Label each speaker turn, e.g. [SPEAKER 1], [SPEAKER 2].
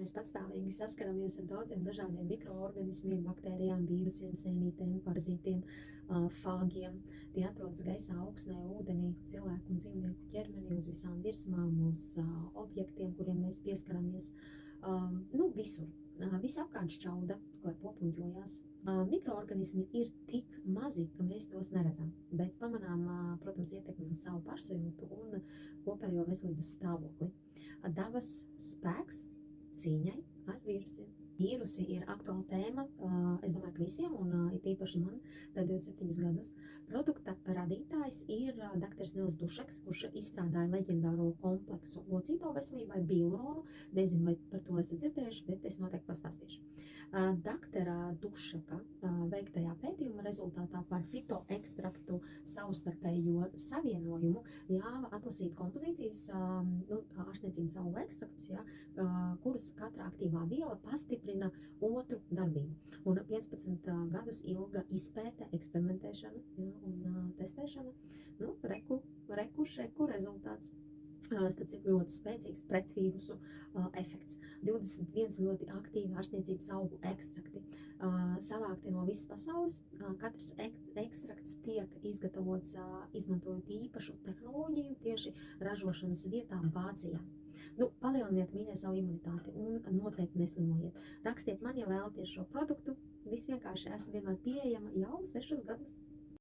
[SPEAKER 1] Mēs patstāvīgi saskaramies ar daudziem dažādiem mikroorganismiem, baktērijām, vīrusiem, sēnītēm, parazītiem, fāgiem. Tie atrodas gaisā, augsnē, ūdenī, cilvēku un dzīvnieku ķermenī, uz visām virsmām, uz objektiem, kuriem mēs pieskaramies. Visur. Visapkārt šķauda, lai popuļojās. Mikroorganismi ir tik mazi, ka mēs tos neredzam, bet pamanām, protams, ietekmi uz savu pašsajūtu un kopējo veselības stāvokli. Dabas spēks cīņai ar vīrusiem. Vīrusi ir aktuāla tēma, es domāju, ka visiem, un it īpaši man pēdējos 7 gadus. Produkta radītājs ir dr. Nils Dušeks, kurš izstrādāja leģendāro kompleksu locīto veselībai Biolronu. Nezinu, vai par to esat dzirdējuši, bet es noteikti pastāstīšu. Dr. Dušeka veiktajā pētījuma rezultātā par fitoekstraktu savstarpējo savienojumu ļāva atlasīt kompozīcijas, ārstniecības augu ekstraktus, kuras katra aktīvā viela pastiprina otru darbību. Un 15 gadus ilga izpēte, eksperimentēšana un testēšana. Šeku rezultāts. Starp citu ļoti spēcīgs pretvīrusu efekts. 21 ļoti aktīvi ārstniecības augu ekstrakti. Savākti no visas pasaules. Katrs ekstrakts tiek izgatavots izmantojot īpašu tehnoloģiju tieši ražošanas vietā Vācijā. Palieliniet, mīļie, savu imunitāti un noteikti neslimojiet. Rakstiet man, ja vēlaties šo produktu. Viss vienkārši esmu vienmēr pieejama jau 6 gadus.